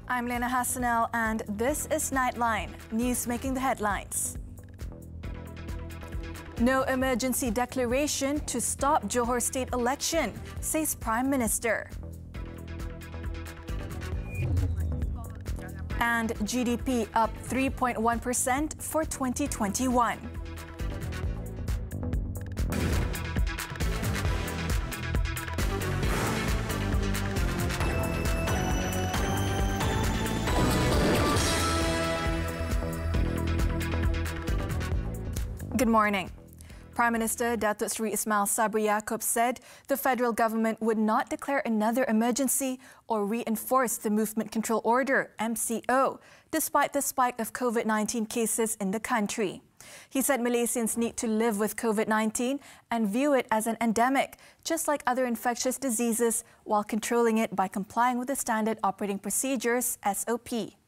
I'm Liyana Hassanel and this is Nightline, news making the headlines. No emergency declaration to stop Johor state election, says Prime Minister. And GDP up 3.1% for 2021. Good morning. Prime Minister Datuk Seri Ismail Sabri Yaakob said the federal government would not declare another emergency or reinforce the Movement Control Order, MCO, despite the spike of COVID-19 cases in the country. He said Malaysians need to live with COVID-19 and view it as an endemic, just like other infectious diseases, while controlling it by complying with the Standard Operating Procedures, SOP.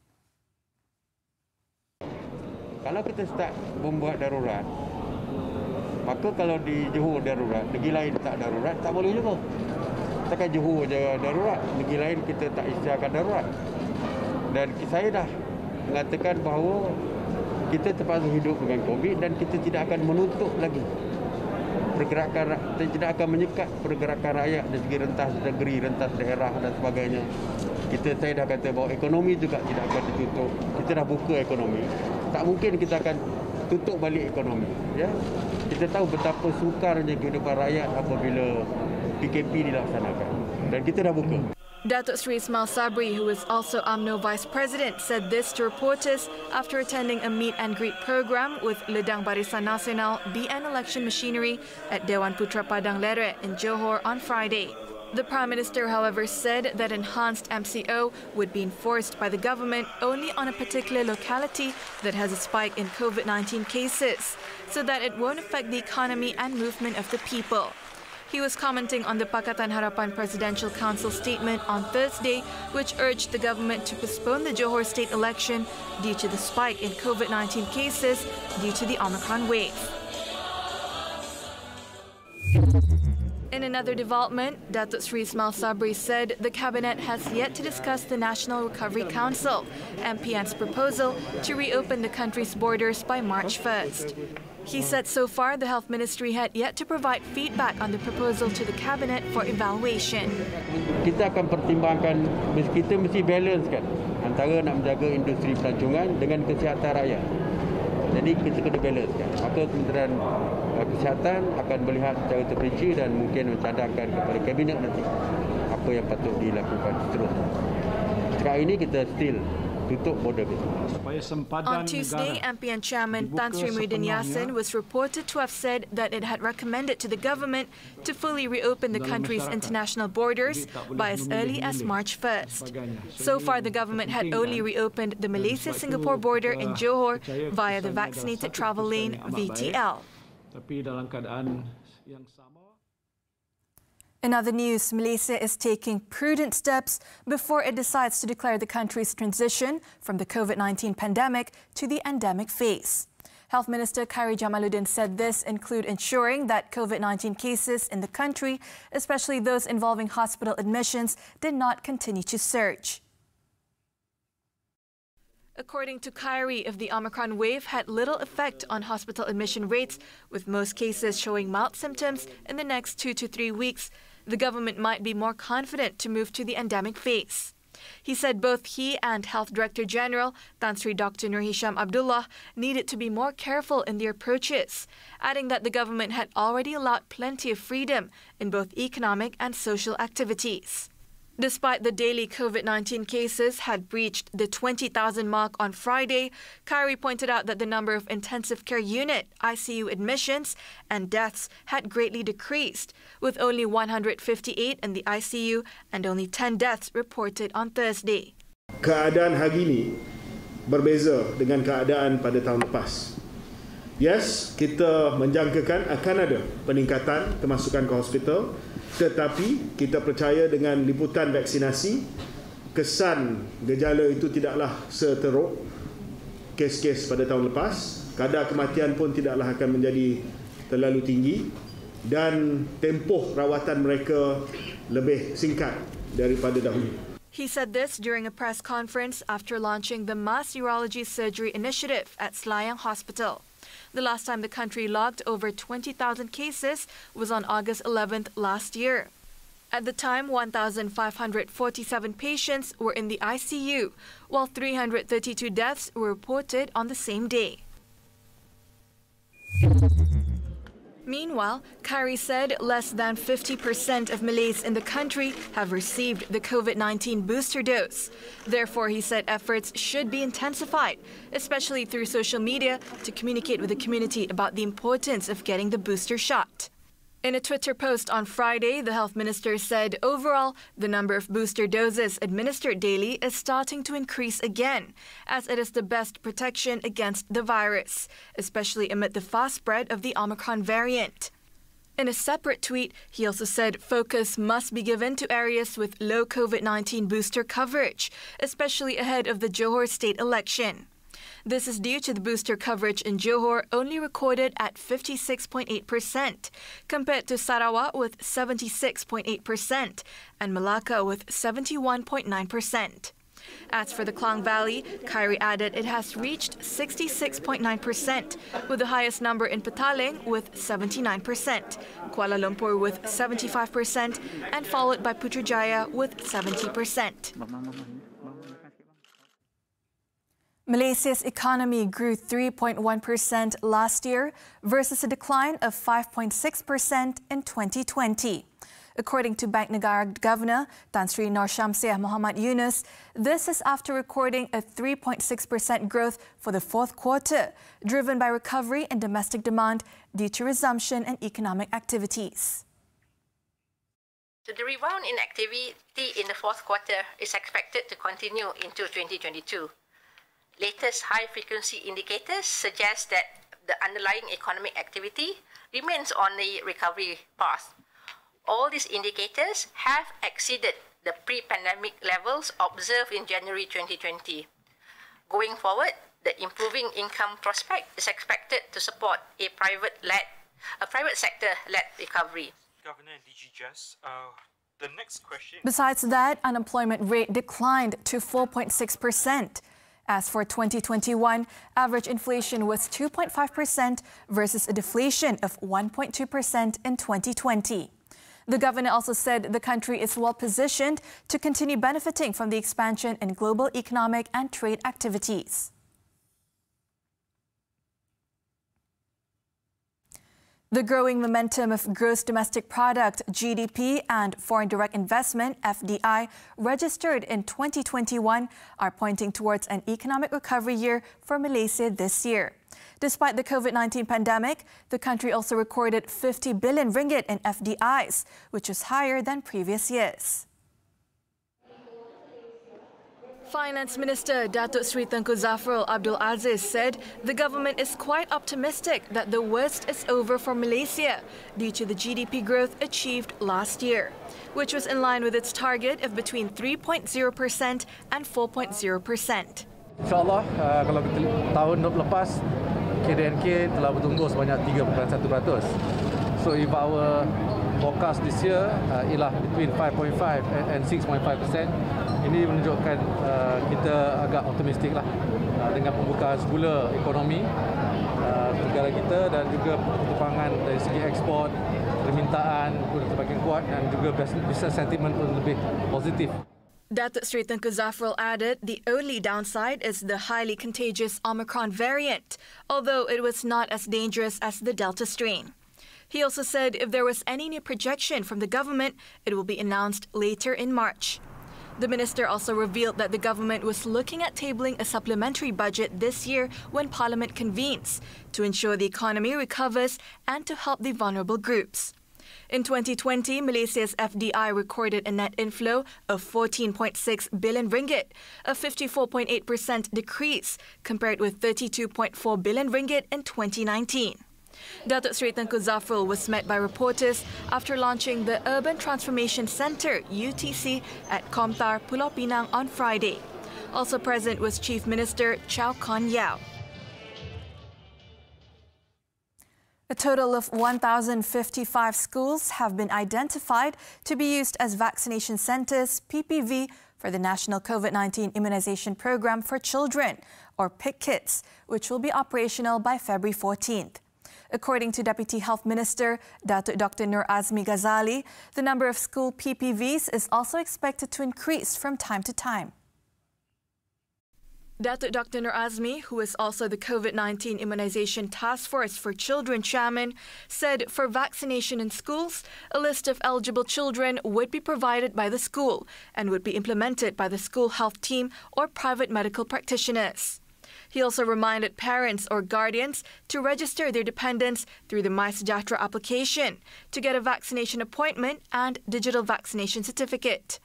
Kalau kita start membuat darurat, maka kalau di Johor darurat, negeri lain tak darurat, tak boleh juga. Takkan Johor je darurat, negeri lain kita tak isytiharkan darurat. Dan saya dah mengatakan bahawa kita terpaksa hidup dengan COVID dan kita tidak akan menutup lagi pergerakan, tidak akan menyekat pergerakan rakyat dari segi rentas negeri, rentas daerah dan sebagainya. Saya dah kata bahawa ekonomi juga tidak akan ditutup. Kita dah buka ekonomi. Tak mungkin kita akan tutup balik ekonomi. Ya? Kita tahu betapa sukarnya kehidupan rakyat apabila PKP dilaksanakan. Dan kita dah buka. Datuk Seri Ismail Sabri, who is also UMNO Vice President, said this to reporters after attending a meet and greet program with Ledang Barisan Nasional BN Election Machinery at Dewan Putra Padang Leret in Johor on Friday. The Prime Minister, however, said that enhanced MCO would be enforced by the government only on a particular locality that has a spike in COVID-19 cases, so that it won't affect the economy and movement of the people. He was commenting on the Pakatan Harapan Presidential Council statement on Thursday, which urged the government to postpone the Johor state election due to the spike in COVID-19 cases due to the Omicron wave. In another development, Datuk Seri Ismail Sabri said the Cabinet has yet to discuss the National Recovery Council, MPN's proposal to reopen the country's borders by March 1st. He said so far the Health Ministry had yet to provide feedback on the proposal to the Cabinet for evaluation. Kita akan pertimbangkan, kita mesti balance kan antara nak menjaga industri pelancongan dengan kesihatan rakyat. Jadi kita kena balance kan. Maka Kementerian Kesihatan akan melihat secara terperinci dan mungkin mencadangkan kepada Kabinet nanti apa yang patut dilakukan seterusnya. Sekarang ini kita still tutup border business. On Tuesday, MPN Chairman Tan Sri Muhyiddin Yassin was reported to have said that it had recommended to the government to fully reopen the country's international borders by as early as March 1st. So far, the government had only reopened the Malaysia-Singapore border in Johor via the Vaccinated Travel Lane, VTL. In other news, Malaysia is taking prudent steps before it decides to declare the country's transition from the COVID-19 pandemic to the endemic phase. Health Minister Khairi Jamaluddin said this include ensuring that COVID-19 cases in the country, especially those involving hospital admissions, did not continue to surge. According to Khairi, if the Omicron wave had little effect on hospital admission rates, with most cases showing mild symptoms in the next 2 to 3 weeks, the government might be more confident to move to the endemic phase. He said both he and Health Director General Tan Sri Dr. Nur Hisham Abdullah needed to be more careful in their approaches, adding that the government had already allowed plenty of freedom in both economic and social activities. Despite the daily COVID-19 cases had breached the 20,000 mark on Friday, Khairi pointed out that the number of intensive care unit, ICU admissions and deaths had greatly decreased, with only 158 in the ICU and only 10 deaths reported on Thursday. Keadaan hari ini berbeza dengan keadaan pada tahun lepas. Yes, kita menjangkakan akan ada peningkatan kemasukan ke hospital, tetapi kita percaya dengan liputan vaksinasi, kesan gejala itu tidaklah seteruk kes-kes pada tahun lepas. Kadar kematian pun tidaklah akan menjadi terlalu tinggi dan tempoh rawatan mereka lebih singkat daripada dahulu. He said this during a press conference after launching the Mass Urology Surgery Initiative at Selayang Hospital. The last time the country logged over 20,000 cases was on August 11th last year. At the time, 1,547 patients were in the ICU, while 332 deaths were reported on the same day. Meanwhile, Khairi said less than 50% of Malays in the country have received the COVID-19 booster dose. Therefore, he said efforts should be intensified, especially through social media, to communicate with the community about the importance of getting the booster shot. In a Twitter post on Friday, the health minister said overall, the number of booster doses administered daily is starting to increase again, as it is the best protection against the virus, especially amid the fast spread of the Omicron variant. In a separate tweet, he also said focus must be given to areas with low COVID-19 booster coverage, especially ahead of the Johor state election. This is due to the booster coverage in Johor only recorded at 56.8%, compared to Sarawak with 76.8% and Malacca with 71.9%. As for the Klang Valley, Khairi added it has reached 66.9%, with the highest number in Petaling with 79%, Kuala Lumpur with 75%, and followed by Putrajaya with 70%. Malaysia's economy grew 3.1% last year versus a decline of 5.6% in 2020. According to Bank Negara Governor Tan Sri Nur Syamsiah Muhammad Yunus, this is after recording a 3.6% growth for the fourth quarter, driven by recovery in domestic demand due to resumption in economic activities. So the rebound in activity in the fourth quarter is expected to continue into 2022. Latest high-frequency indicators suggest that the underlying economic activity remains on the recovery path. All these indicators have exceeded the pre-pandemic levels observed in January 2020. Going forward, the improving income prospect is expected to support a private sector-led recovery. Governor and DG Jess, the next question. Besides that, unemployment rate declined to 4.6%. As for 2021, average inflation was 2.5% versus a deflation of 1.2% in 2020. The governor also said the country is well positioned to continue benefiting from the expansion in global economic and trade activities. The growing momentum of gross domestic product, GDP, and foreign direct investment, FDI, registered in 2021 are pointing towards an economic recovery year for Malaysia this year. Despite the COVID-19 pandemic, the country also recorded 50 billion ringgit in FDIs, which is higher than previous years. Finance Minister Datuk Sri Tengku Zafrul Abdul Aziz said the government is quite optimistic that the worst is over for Malaysia due to the GDP growth achieved last year, which was in line with its target of between 3.0% and 4.0%. InsyaAllah, kalau kita tahun lepas, KDNK telah bertumbuh sebanyak 3.1%. So if our forecast this year ialah between 5.5 and 6.5%, ini menunjukkan kita agak optimistik lah dengan pembukaan semula ekonomi negara kita dan juga perkembangan dari segi ekspor, permintaan pun semakin kuat dan juga business sentiment pun lebih positif. Datuk Sri Tengku Zafrul added the only downside is the highly contagious Omicron variant, although it was not as dangerous as the Delta strain. He also said if there was any new projection from the government, it will be announced later in March. The minister also revealed that the government was looking at tabling a supplementary budget this year when Parliament convenes to ensure the economy recovers and to help the vulnerable groups. In 2020, Malaysia's FDI recorded a net inflow of 14.6 billion ringgit, a 54.8% decrease compared with 32.4 billion ringgit in 2019. Datuk Sri Tengku Zafrul was met by reporters after launching the Urban Transformation Centre, UTC, at Komtar, Pulau Pinang on Friday. Also present was Chief Minister Chow Kon Yeow. A total of 1,055 schools have been identified to be used as vaccination centres, PPV, for the National COVID-19 Immunization Program for Children, or PIC Kits, which will be operational by February 14th. According to Deputy Health Minister Datuk Dr. Nur Azmi Ghazali, the number of school PPVs is also expected to increase from time to time. Datuk Dr. Nur Azmi, who is also the COVID-19 Immunization Task Force for Children chairman, said for vaccination in schools, a list of eligible children would be provided by the school and would be implemented by the school health team or private medical practitioners. He also reminded parents or guardians to register their dependents through the MySejahtera application to get a vaccination appointment and digital vaccination certificate.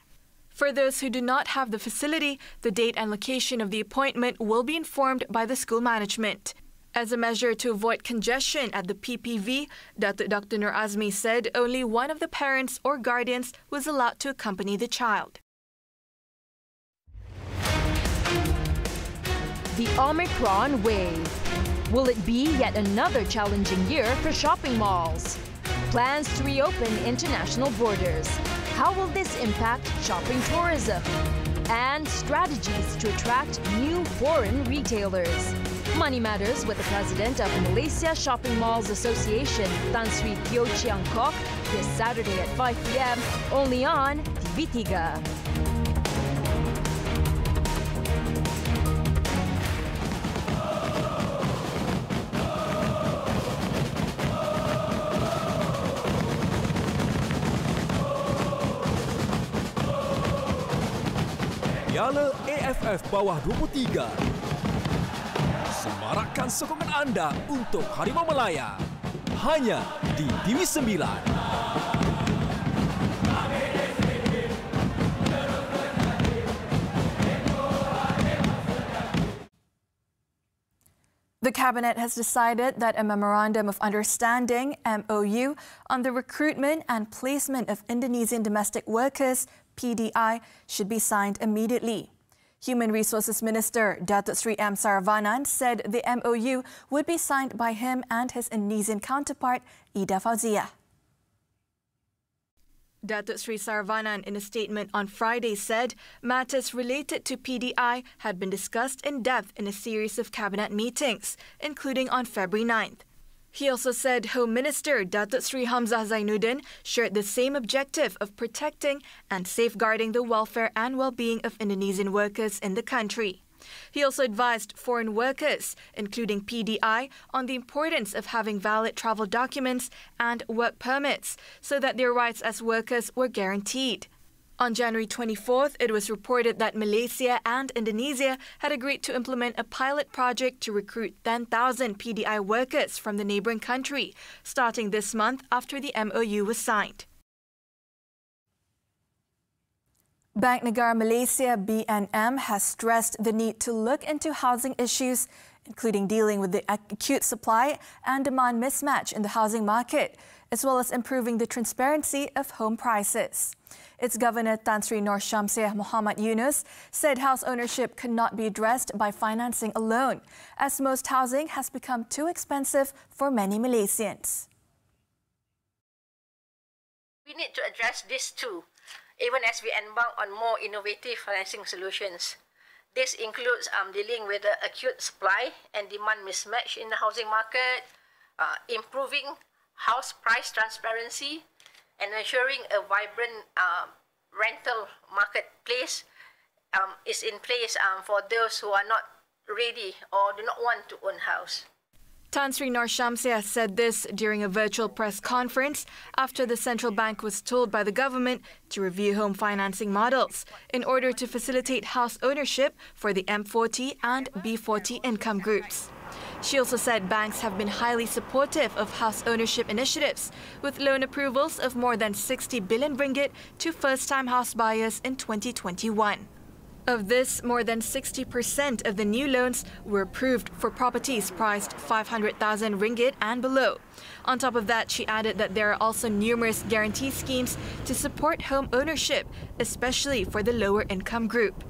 For those who do not have the facility, the date and location of the appointment will be informed by the school management. As a measure to avoid congestion at the PPV, Dr. Nur Azmi said only one of the parents or guardians was allowed to accompany the child. The Omicron wave. Will it be yet another challenging year for shopping malls? Plans to reopen international borders. How will this impact shopping tourism? And strategies to attract new foreign retailers. Money Matters with the president of Malaysia Shopping Malls Association, Tan Sri Teo Chiang Kok, this Saturday at 5 p.m. only on TV3. Piala AFF Bawah 23. Semarakkan sokongan anda untuk Harimau Malaya. Hanya di TV9. The Cabinet has decided that a Memorandum of Understanding, MOU, on the recruitment and placement of Indonesian domestic workers, PDI, should be signed immediately. Human Resources Minister Datuk Sri M. Saravanan said the MOU would be signed by him and his Indonesian counterpart, Ida Fauzia. Datuk Sri Saravanan, in a statement on Friday, said matters related to PDI had been discussed in depth in a series of cabinet meetings, including on February 9th. He also said Home Minister Datuk Sri Hamzah Zainuddin shared the same objective of protecting and safeguarding the welfare and well-being of Indonesian workers in the country. He also advised foreign workers, including PDI, on the importance of having valid travel documents and work permits so that their rights as workers were guaranteed. On January 24th, it was reported that Malaysia and Indonesia had agreed to implement a pilot project to recruit 10,000 PDI workers from the neighbouring country, starting this month after the MOU was signed. Bank Negara Malaysia (BNM) has stressed the need to look into housing issues, including dealing with the acute supply and demand mismatch in the housing market, as well as improving the transparency of home prices. Its Governor Tan Sri Nur Syamsiah Muhammad Yunus said house ownership could not be addressed by financing alone, as most housing has become too expensive for many Malaysians. We need to address this too, even as we embark on more innovative financing solutions. This includes dealing with the acute supply and demand mismatch in the housing market, improving house price transparency, and ensuring a vibrant rental marketplace is in place for those who are not ready or do not want to own a house. Tan Sri Nur Syamsiah said this during a virtual press conference after the central bank was told by the government to review home financing models in order to facilitate house ownership for the M40 and B40 income groups. She also said banks have been highly supportive of house ownership initiatives, with loan approvals of more than 60 billion ringgit to first-time house buyers in 2021. Of this, more than 60% of the new loans were approved for properties priced 500,000 ringgit and below. On top of that, she added that there are also numerous guarantee schemes to support home ownership, especially for the lower income group.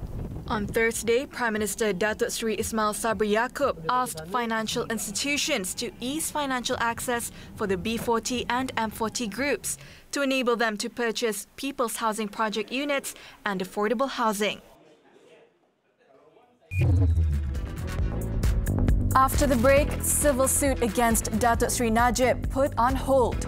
On Thursday, Prime Minister Datuk Seri Ismail Sabri Yaakob asked financial institutions to ease financial access for the B40 and M40 groups to enable them to purchase People's Housing Project units and affordable housing. After the break, civil suit against Datuk Seri Najib put on hold.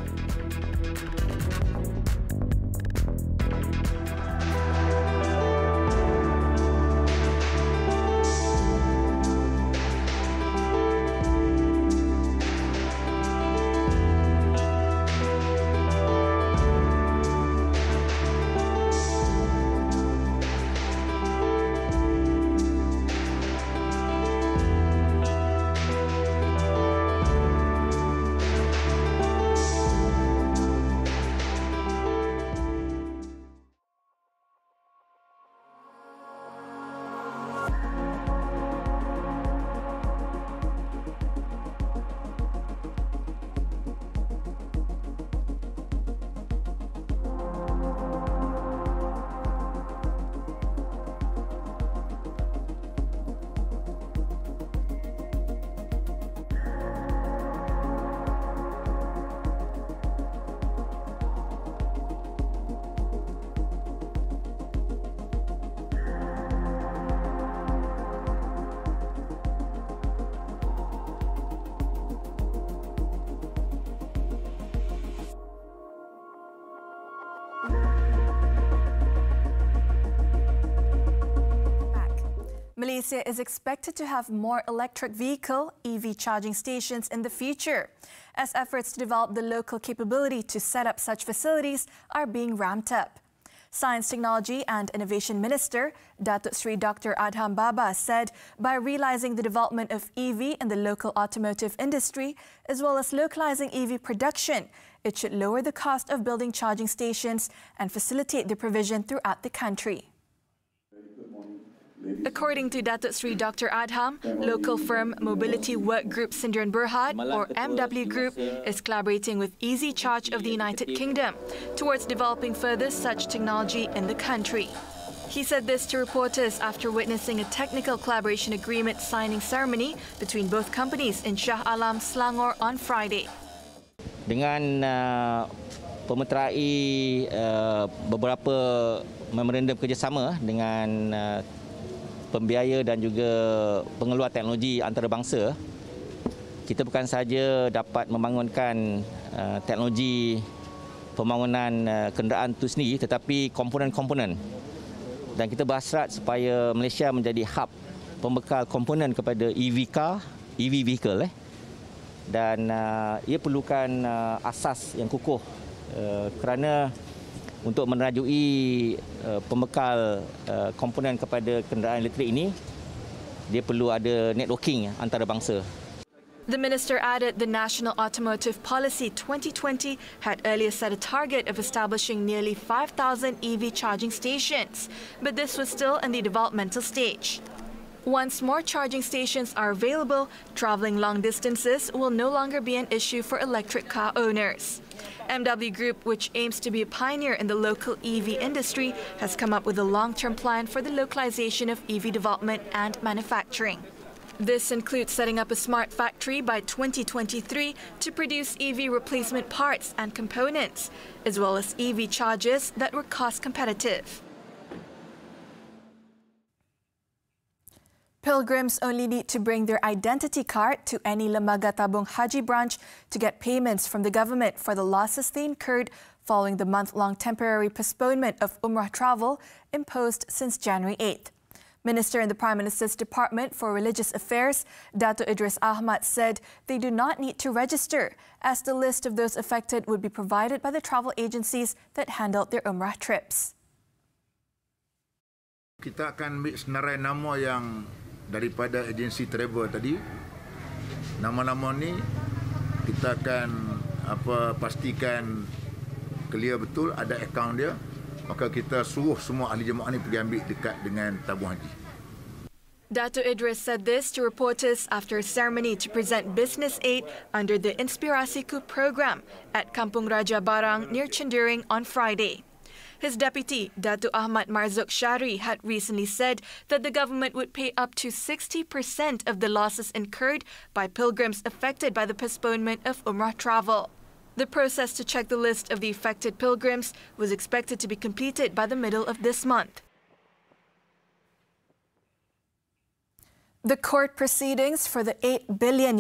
Malaysia is expected to have more electric vehicle (EV) charging stations in the future, as efforts to develop the local capability to set up such facilities are being ramped up. Science, Technology and Innovation Minister Datuk Seri Dr. Adham Baba said by realising the development of EV in the local automotive industry, as well as localising EV production, it should lower the cost of building charging stations and facilitate their provision throughout the country. According to Datuk Seri Dr. Adham, local firm Mobility Work Group Sdn Bhd or MW Group is collaborating with Easy Charge of the United Kingdom towards developing further such technology in the country. He said this to reporters after witnessing a technical collaboration agreement signing ceremony between both companies in Shah Alam, Selangor on Friday. Dengan pemeterai beberapa memorandum kerjasama dengan pembiaya dan juga pengeluar teknologi antarabangsa, kita bukan sahaja dapat membangunkan teknologi pembangunan kenderaan itu sendiri, tetapi komponen-komponen. Dan kita berhasrat supaya Malaysia menjadi hub pembekal komponen kepada EV car, EV vehicle. Dan ia perlukan asas yang kukuh kerana untuk menerajui pembekal komponen kepada kenderaan elektrik ini, dia perlu ada networking antarabangsa. The minister added the National Automotive Policy 2020 had earlier set a target of establishing nearly 5,000 EV charging stations, but this was still in the developmental stage. Once more charging stations are available, travelling long distances will no longer be an issue for electric car owners. MW Group, which aims to be a pioneer in the local EV industry, has come up with a long-term plan for the localization of EV development and manufacturing. This includes setting up a smart factory by 2023 to produce EV replacement parts and components, as well as EV chargers that were cost competitive. Pilgrims only need to bring their identity card to any Lembaga Tabung Haji branch to get payments from the government for the losses they incurred following the month-long temporary postponement of Umrah travel imposed since January 8th. Minister in the Prime Minister's Department for Religious Affairs, Dato' Idris Ahmad, said they do not need to register, as the list of those affected would be provided by the travel agencies that handled their Umrah trips. Kita akan ambil senarai nama yang daripada agensi travel tadi. Nama-nama ni kita akan pastikan clear betul, ada akaun dia. Maka kita suruh semua ahli jemaah ni pergi ambil dekat dengan tabung haji. Dato' Idris said this to reporters after a ceremony to present business aid under the Inspirasiku program at Kampung Raja Barang near Cendering on Friday. His deputy, Datuk Ahmad Marzuq Syari, had recently said that the government would pay up to 60% of the losses incurred by pilgrims affected by the postponement of Umrah travel. The process to check the list of the affected pilgrims was expected to be completed by the middle of this month. The court proceedings for the $8 billion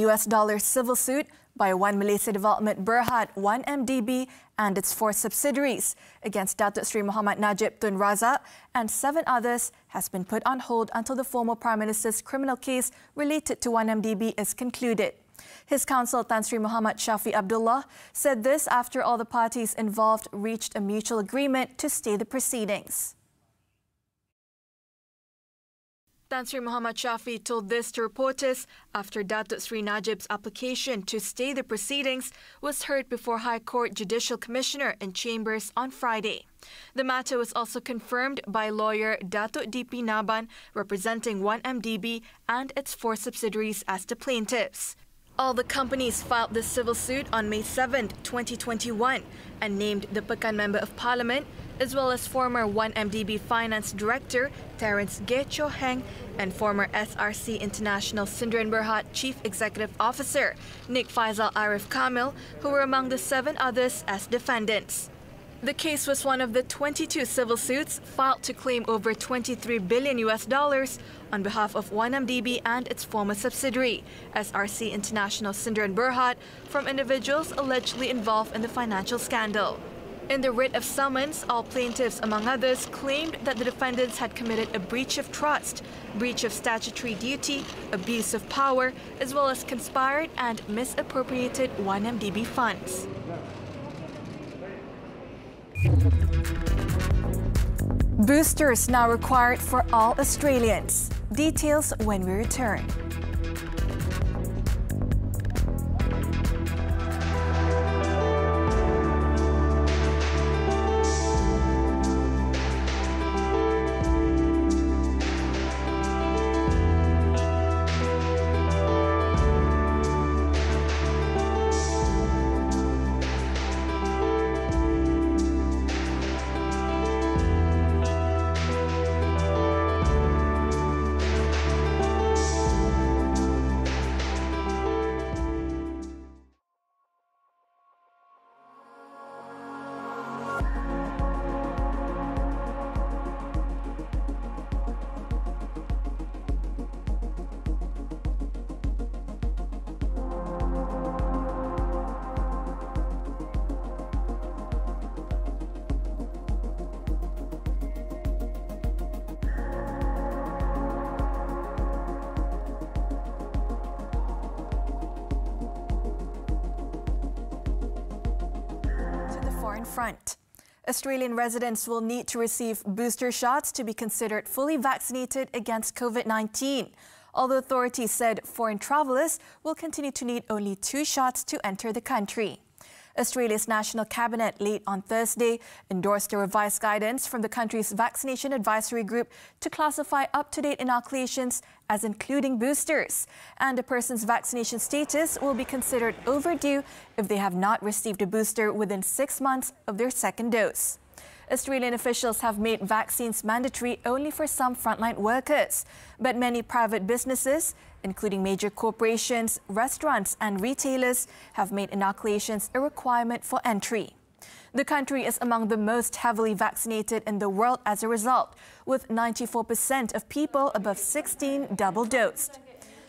civil suit by One Malaysia Development Berhad, 1MDB and its 4 subsidiaries against Datuk Seri Muhammad Najib Tun Razak and 7 others has been put on hold until the former Prime Minister's criminal case related to 1MDB is concluded. His counsel, Tan Sri Muhammad Shafi Abdullah, said this after all the parties involved reached a mutual agreement to stay the proceedings. Tan Sri Muhammad Shafi told this to reporters after Datuk Sri Najib's application to stay the proceedings was heard before High Court Judicial Commissioner in Chambers on Friday. The matter was also confirmed by lawyer Datuk DP Naban, representing 1MDB and its 4 subsidiaries as the plaintiffs. All the companies filed this civil suit on May 7, 2021 and named the Pekan Member of Parliament, as well as former 1MDB Finance Director Terence Gecho Heng and former SRC International Sdn Bhd Chief Executive Officer Nik Faisal Arif Kamil, who were among the 7 others as defendants. The case was one of the 22 civil suits filed to claim over $23 billion on behalf of 1MDB and its former subsidiary, SRC International Sdn Bhd, from individuals allegedly involved in the financial scandal. In the writ of summons, all plaintiffs, among others, claimed that the defendants had committed a breach of trust, breach of statutory duty, abuse of power, as well as conspired and misappropriated 1MDB funds. Boosters now required for all Australians. Details when we return. Front. Australian residents will need to receive booster shots to be considered fully vaccinated against COVID-19, although authorities said foreign travellers will continue to need only 2 shots to enter the country. Australia's National Cabinet late on Thursday endorsed a revised guidance from the country's Vaccination Advisory Group to classify up-to-date inoculations as including boosters, and a person's vaccination status will be considered overdue if they have not received a booster within 6 months of their second dose. Australian officials have made vaccines mandatory only for some frontline workers, but many private businesses, including major corporations, restaurants and retailers, have made inoculations a requirement for entry. The country is among the most heavily vaccinated in the world as a result, with 94% of people above 16 double-dosed.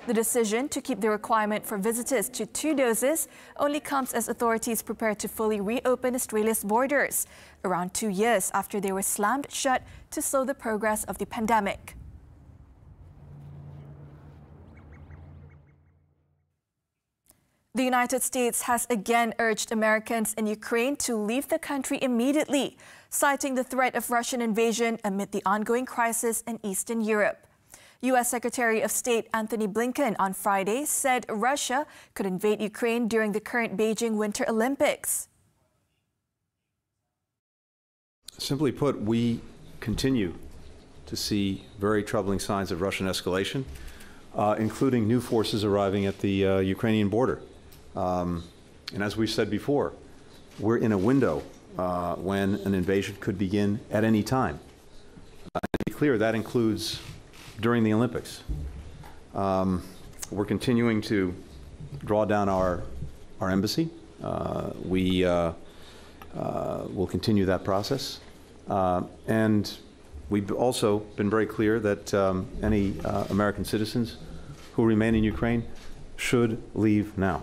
The decision to keep the requirement for visitors to 2 doses only comes as authorities prepare to fully reopen Australia's borders, around 2 years after they were slammed shut to slow the progress of the pandemic. The United States has again urged Americans in Ukraine to leave the country immediately, citing the threat of Russian invasion amid the ongoing crisis in Eastern Europe. U.S. Secretary of State Antony Blinken on Friday said Russia could invade Ukraine during the current Beijing Winter Olympics. Simply put, we continue to see very troubling signs of Russian escalation, including new forces arriving at the Ukrainian border. And as we said before, we're in a window when an invasion could begin at any time. To be clear, that includes during the Olympics. We're continuing to draw down our embassy. We will continue that process. And we've also been very clear that any American citizens who remain in Ukraine should leave now.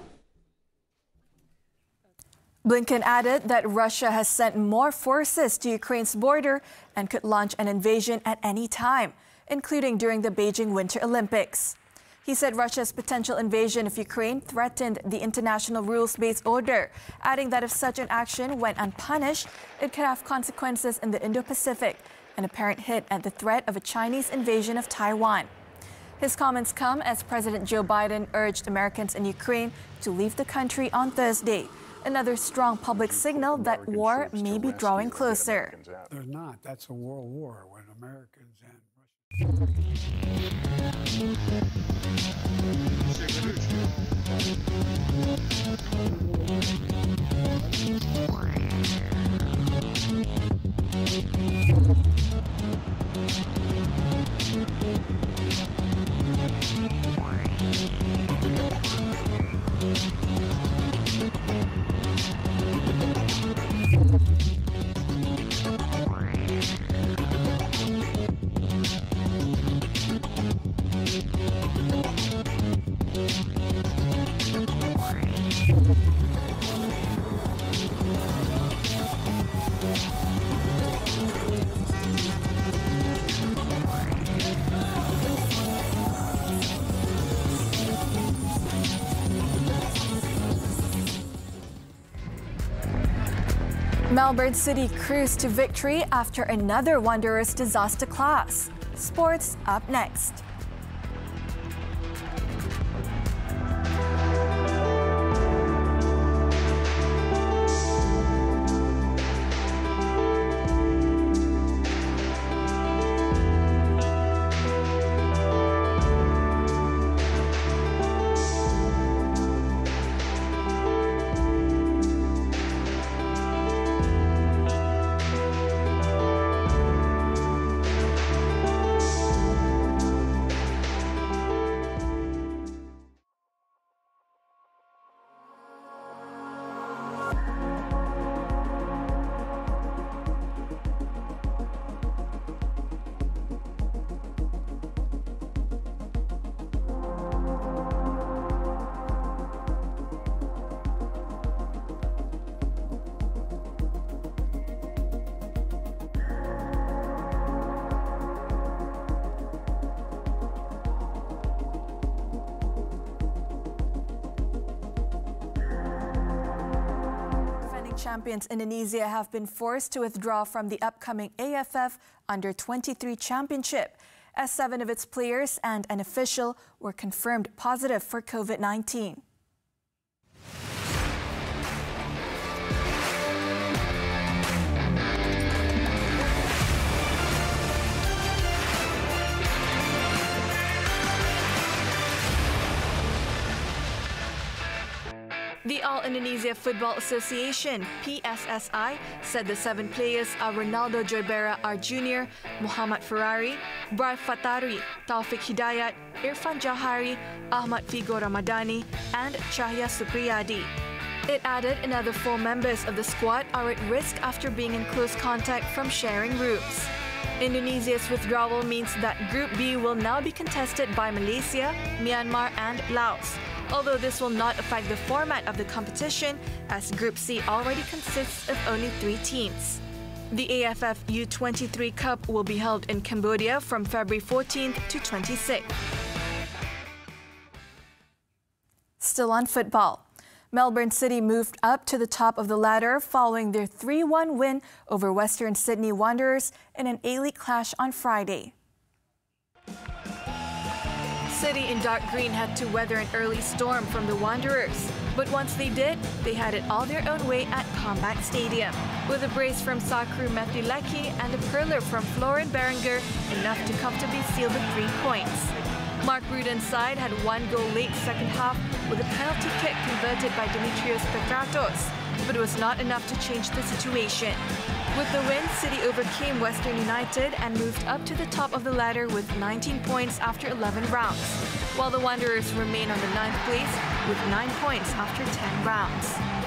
Blinken added that Russia has sent more forces to Ukraine's border and could launch an invasion at any time, including during the Beijing Winter Olympics. He said Russia's potential invasion of Ukraine threatened the international rules-based order, adding that if such an action went unpunished, it could have consequences in the Indo-Pacific, an apparent hint at the threat of a Chinese invasion of Taiwan. His comments come as President Joe Biden urged Americans in Ukraine to leave the country on Thursday, another strong public signal that war may be drawing closer. They're not. That's a world war when Americans and Melbourne City cruised to victory after another Wanderers disaster class. Sports up next. Champions Indonesia have been forced to withdraw from the upcoming AFF Under-23 Championship, as 7 of its players and an official were confirmed positive for COVID-19. The All-Indonesia Football Association, PSSI, said the 7 players are Ronaldo Joybera R. Jr., Muhammad Ferrari, Brai Fatari, Taufik Hidayat, Irfan Jauhari, Ahmad Figo Ramadhani, and Chahya Supriyadi. It added another 4 members of the squad are at risk after being in close contact from sharing rooms. Indonesia's withdrawal means that Group B will now be contested by Malaysia, Myanmar, and Laos. Although this will not affect the format of the competition, as Group C already consists of only 3 teams. The AFF U23 Cup will be held in Cambodia from February 14th to 26th. Still on football, Melbourne City moved up to the top of the ladder following their 3-1 win over Western Sydney Wanderers in an A-League clash on Friday. City in dark green had to weather an early storm from the Wanderers, but once they did, they had it all their own way at Combat Stadium, with a brace from Sakru Matthew Leckie and a perler from Florin Berenger, enough to comfortably seal the 3 points. Mark Ruden's side had one goal late second half with a penalty kick converted by Dimitrios Petratos. but it was not enough to change the situation. With the win, City overcame Western United and moved up to the top of the ladder with 19 points after 11 rounds, while the Wanderers remain on the 9th place with 9 points after 10 rounds.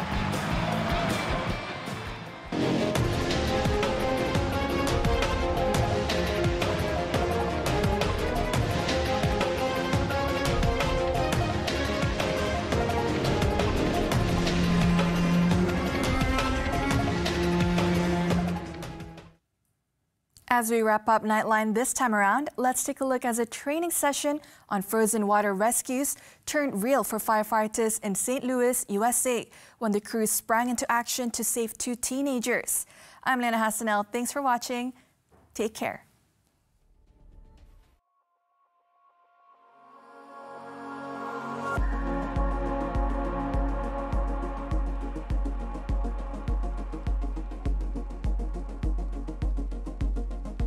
As we wrap up Nightline this time around, let's take a look as a training session on frozen water rescues turned real for firefighters in St. Louis, USA, when the crew sprang into action to save 2 teenagers. I'm Liyana Hassanel. Thanks for watching. Take care.